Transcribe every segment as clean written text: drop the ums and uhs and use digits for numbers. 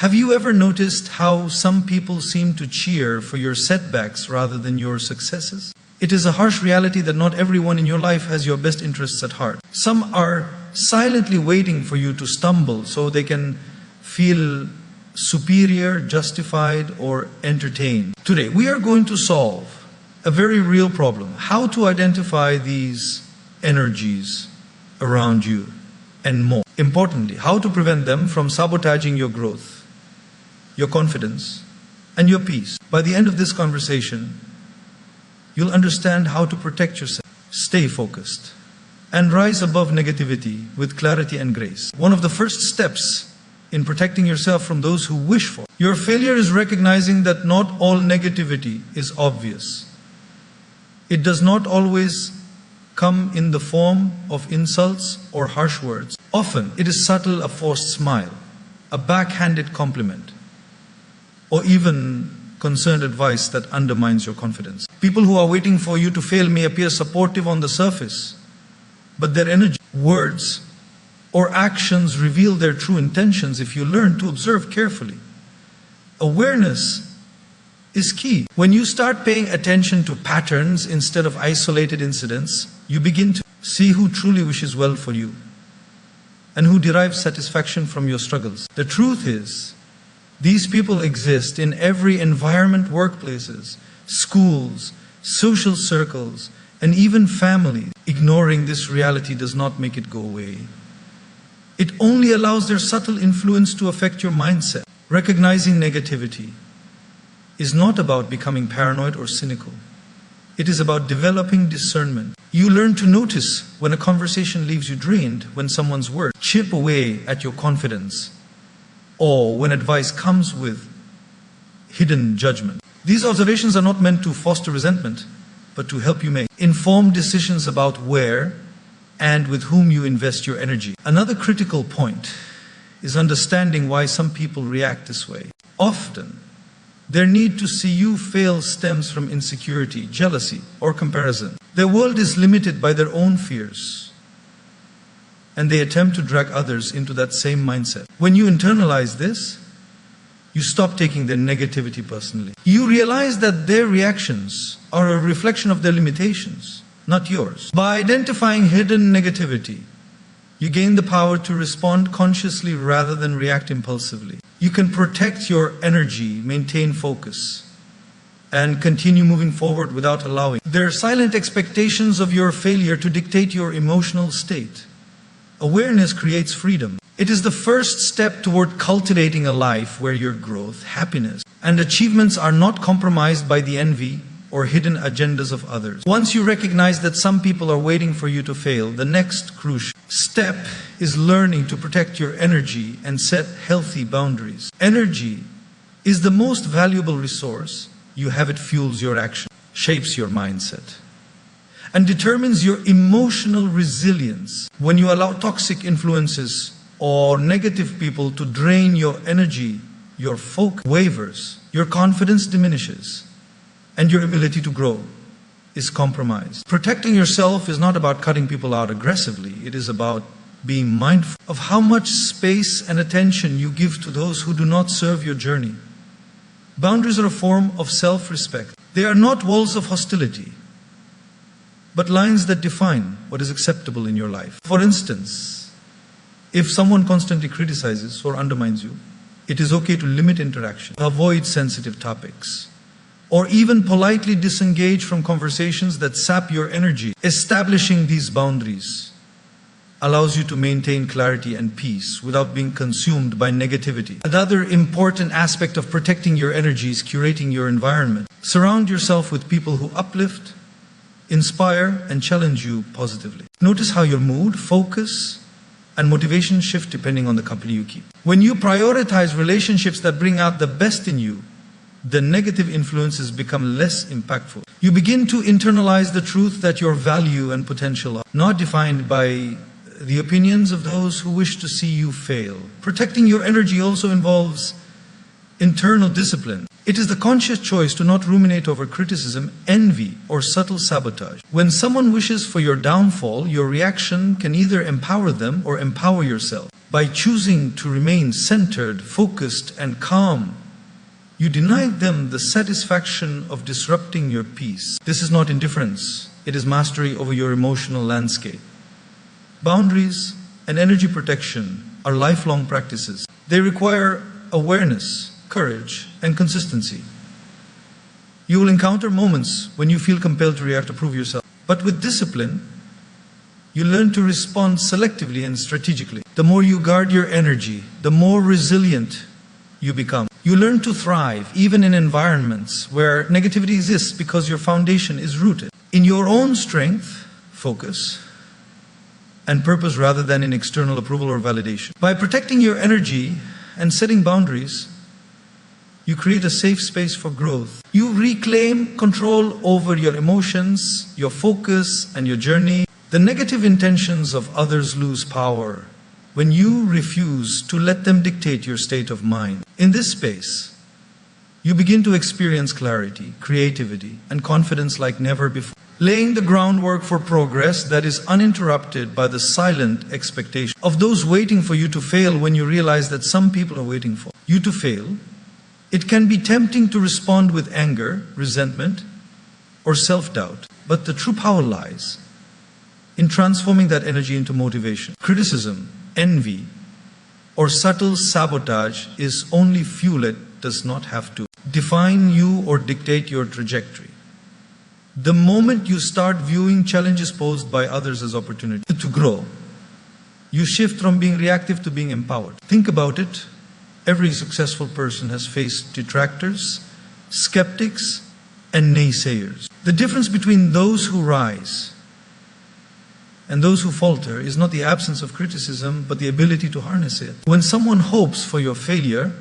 Have you ever noticed how some people seem to cheer for your setbacks rather than your successes? It is a harsh reality that not everyone in your life has your best interests at heart. Some are silently waiting for you to stumble so they can feel superior, justified, or entertained. Today, we are going to solve a very real problem: how to identify these energies around you, and more importantly, how to prevent them from sabotaging your growth, your confidence, and your peace. By the end of this conversation, you'll understand how to protect yourself, stay focused, and rise above negativity with clarity and grace. One of the first steps in protecting yourself from those who wish for your failure is recognizing that not all negativity is obvious. It does not always come in the form of insults or harsh words. Often it is subtle, a forced smile, a backhanded compliment, or even concerned advice that undermines your confidence. People who are waiting for you to fail may appear supportive on the surface, but their energy, words, or actions reveal their true intentions if you learn to observe carefully. Awareness is key. When you start paying attention to patterns instead of isolated incidents, you begin to see who truly wishes well for you and who derives satisfaction from your struggles. The truth is, these people exist in every environment: workplaces, schools, social circles, and even families. Ignoring this reality does not make it go away. It only allows their subtle influence to affect your mindset. Recognizing negativity is not about becoming paranoid or cynical. It is about developing discernment. You learn to notice when a conversation leaves you drained, when someone's words chip away at your confidence, or when advice comes with hidden judgment. These observations are not meant to foster resentment, but to help you make informed decisions about where and with whom you invest your energy. Another critical point is understanding why some people react this way. Often, their need to see you fail stems from insecurity, jealousy, or comparison. Their world is limited by their own fears, and they attempt to drag others into that same mindset. When you internalize this, you stop taking their negativity personally. You realize that their reactions are a reflection of their limitations, not yours. By identifying hidden negativity, you gain the power to respond consciously rather than react impulsively. You can protect your energy, maintain focus, and continue moving forward without allowing their silent expectations of your failure to dictate your emotional state. Awareness creates freedom. It is the first step toward cultivating a life where your growth, happiness, and achievements are not compromised by the envy or hidden agendas of others. Once you recognize that some people are waiting for you to fail, the next crucial step is learning to protect your energy and set healthy boundaries. Energy is the most valuable resource. You have it fuels your action, shapes your mindset, and determines your emotional resilience. When you allow toxic influences or negative people to drain your energy, your focus wavers, your confidence diminishes, and your ability to grow is compromised. Protecting yourself is not about cutting people out aggressively. It is about being mindful of how much space and attention you give to those who do not serve your journey. Boundaries are a form of self-respect. They are not walls of hostility, but lines that define what is acceptable in your life. For instance, if someone constantly criticizes or undermines you, it is okay to limit interaction, avoid sensitive topics, or even politely disengage from conversations that sap your energy. Establishing these boundaries allows you to maintain clarity and peace without being consumed by negativity. Another important aspect of protecting your energy is curating your environment. Surround yourself with people who uplift, inspire, and challenge you positively. Notice how your mood, focus, and motivation shift depending on the company you keep. When you prioritize relationships that bring out the best in you, the negative influences become less impactful. You begin to internalize the truth that your value and potential are not defined by the opinions of those who wish to see you fail. Protecting your energy also involves internal discipline. It is the conscious choice to not ruminate over criticism, envy, or subtle sabotage. When someone wishes for your downfall, your reaction can either empower them or empower yourself. By choosing to remain centered, focused, and calm, you deny them the satisfaction of disrupting your peace. This is not indifference, it is mastery over your emotional landscape. Boundaries and energy protection are lifelong practices. They require awareness, courage, and consistency. You will encounter moments when you feel compelled to react to prove yourself. But with discipline, you learn to respond selectively and strategically. The more you guard your energy, the more resilient you become. You learn to thrive even in environments where negativity exists because your foundation is rooted in your own strength, focus, and purpose rather than in external approval or validation. By protecting your energy and setting boundaries, you create a safe space for growth. You reclaim control over your emotions, your focus, and your journey. The negative intentions of others lose power when you refuse to let them dictate your state of mind. In this space, you begin to experience clarity, creativity, and confidence like never before, laying the groundwork for progress that is uninterrupted by the silent expectation of those waiting for you to fail. When you realize that some people are waiting for you to fail, it can be tempting to respond with anger, resentment, or self-doubt. But the true power lies in transforming that energy into motivation. Criticism, envy, or subtle sabotage is only fuel. It does not have to define you or dictate your trajectory. The moment you start viewing challenges posed by others as opportunity to grow, you shift from being reactive to being empowered. Think about it. Every successful person has faced detractors, skeptics, and naysayers. The difference between those who rise and those who falter is not the absence of criticism, but the ability to harness it. When someone hopes for your failure,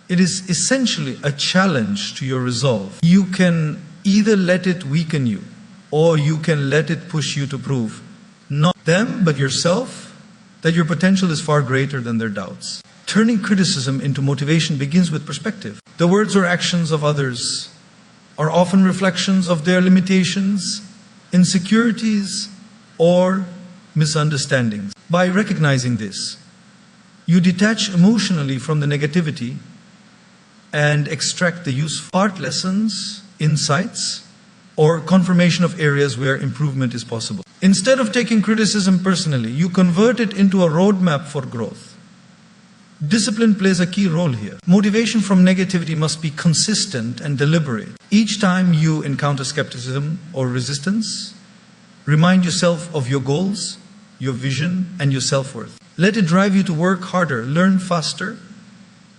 it is essentially a challenge to your resolve. You can either let it weaken you, or you can let it push you to prove, not them, but yourself, that your potential is far greater than their doubts. Turning criticism into motivation begins with perspective. The words or actions of others are often reflections of their limitations, insecurities, or misunderstandings. By recognizing this, you detach emotionally from the negativity and extract the useful art lessons, insights, or confirmation of areas where improvement is possible. Instead of taking criticism personally, you convert it into a roadmap for growth. Discipline plays a key role here. Motivation from negativity must be consistent and deliberate. Each time you encounter skepticism or resistance, remind yourself of your goals, your vision, and your self-worth. Let it drive you to work harder, learn faster,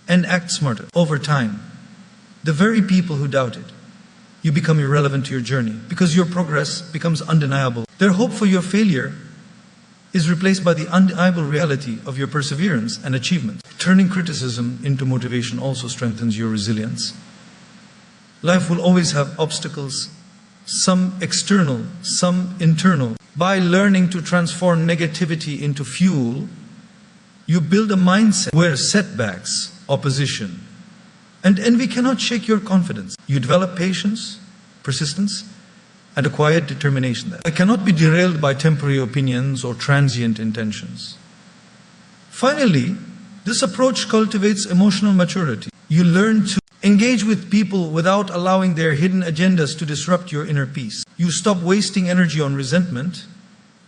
and act smarter. Over time, the very people who doubted you become irrelevant to your journey because your progress becomes undeniable. Their hope for your failure is replaced by the undeniable reality of your perseverance and achievement. Turning criticism into motivation also strengthens your resilience. Life will always have obstacles, some external, some internal. By learning to transform negativity into fuel, you build a mindset where setbacks, opposition, and envy cannot shake your confidence. You develop patience, persistence, and a quiet determination that cannot be derailed by temporary opinions or transient intentions. Finally, this approach cultivates emotional maturity. You learn to engage with people without allowing their hidden agendas to disrupt your inner peace. You stop wasting energy on resentment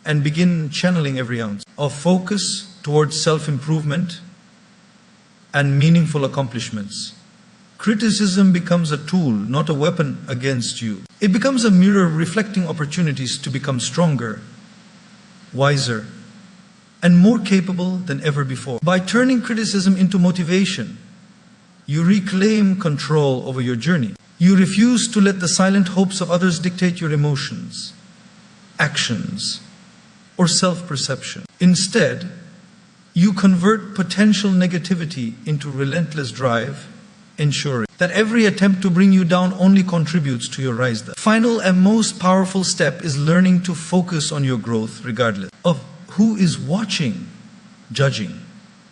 and begin channeling every ounce of focus towards self-improvement and meaningful accomplishments. Criticism becomes a tool, not a weapon against you. It becomes a mirror reflecting opportunities to become stronger, wiser, and more capable than ever before. By turning criticism into motivation, you reclaim control over your journey. You refuse to let the silent hopes of others dictate your emotions, actions, or self-perception. Instead, you convert potential negativity into relentless drive, ensuring that every attempt to bring you down only contributes to your rise. The final and most powerful step is learning to focus on your growth regardless of who is watching, judging,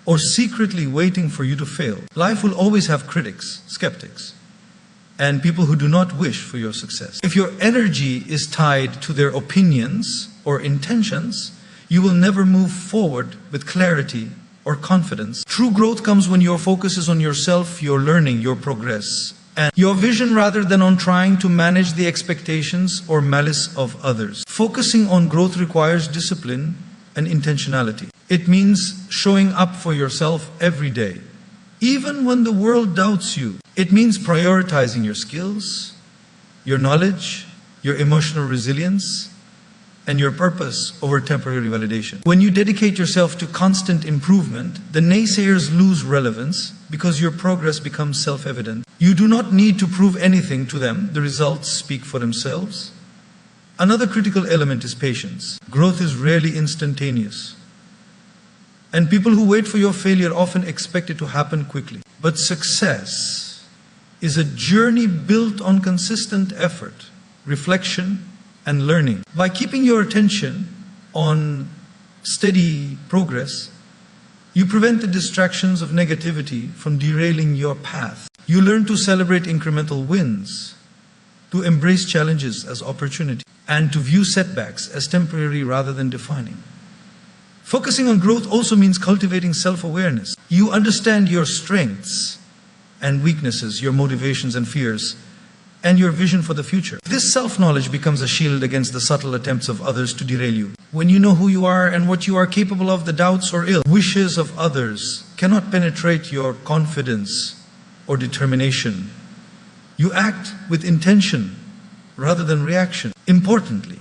or secretly waiting for you to fail. Life will always have critics, skeptics, and people who do not wish for your success. If your energy is tied to their opinions or intentions, you will never move forward with clarity or confidence. True growth comes when your focus is on yourself, your learning, your progress, and your vision rather than on trying to manage the expectations or malice of others. Focusing on growth requires discipline and intentionality. It means showing up for yourself every day, even when the world doubts you. It means prioritizing your skills, your knowledge, your emotional resilience, and your purpose over temporary validation. When you dedicate yourself to constant improvement, the naysayers lose relevance because your progress becomes self-evident. You do not need to prove anything to them. The results speak for themselves. Another critical element is patience. Growth is rarely instantaneous, and people who wait for your failure often expect it to happen quickly. But success is a journey built on consistent effort, reflection, and learning. By keeping your attention on steady progress, you prevent the distractions of negativity from derailing your path. You learn to celebrate incremental wins, to embrace challenges as opportunity, and to view setbacks as temporary rather than defining. Focusing on growth also means cultivating self-awareness. You understand your strengths and weaknesses, your motivations and fears, and your vision for the future. This self-knowledge becomes a shield against the subtle attempts of others to derail you. When you know who you are and what you are capable of, the doubts or ill wishes of others cannot penetrate your confidence or determination. You act with intention rather than reaction. Importantly,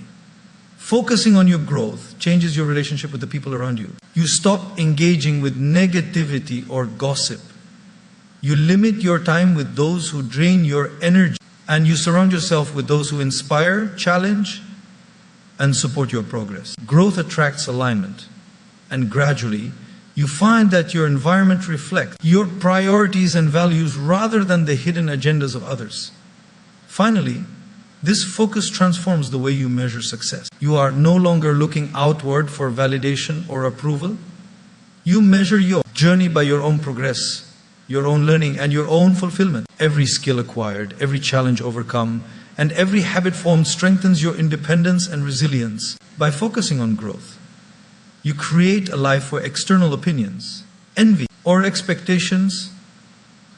focusing on your growth changes your relationship with the people around you. You stop engaging with negativity or gossip. You limit your time with those who drain your energy, and you surround yourself with those who inspire, challenge, and support your progress. Growth attracts alignment, and gradually, you find that your environment reflects your priorities and values rather than the hidden agendas of others. Finally, this focus transforms the way you measure success. You are no longer looking outward for validation or approval. You measure your journey by your own progress, your own learning, and your own fulfillment. Every skill acquired, every challenge overcome, and every habit formed strengthens your independence and resilience. By focusing on growth, you create a life where external opinions, envy, or expectations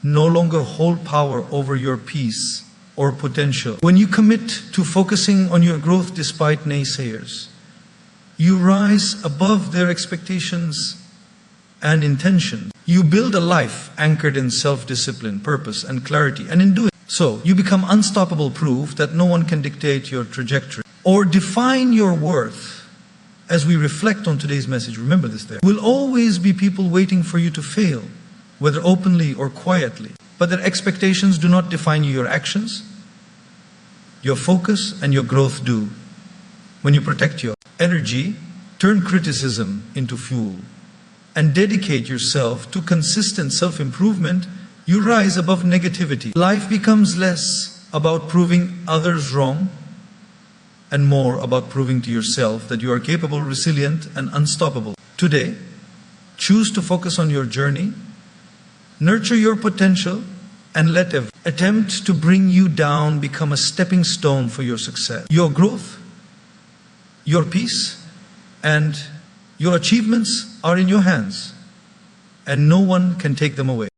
no longer hold power over your peace or potential. When you commit to focusing on your growth despite naysayers, you rise above their expectations and intentions. You build a life anchored in self-discipline, purpose, and clarity, and in doing so, you become unstoppable proof that no one can dictate your trajectory or define your worth. As we reflect on today's message, remember this: there will always be people waiting for you to fail, whether openly or quietly, but their expectations do not define your actions. Your focus and your growth do. When you protect your energy, turn criticism into fuel, and dedicate yourself to consistent self-improvement, you rise above negativity. Life becomes less about proving others wrong and more about proving to yourself that you are capable, resilient, and unstoppable. Today, choose to focus on your journey, nurture your potential, and let every attempt to bring you down become a stepping stone for your success. Your growth, your peace, and your achievements are in your hands, and no one can take them away.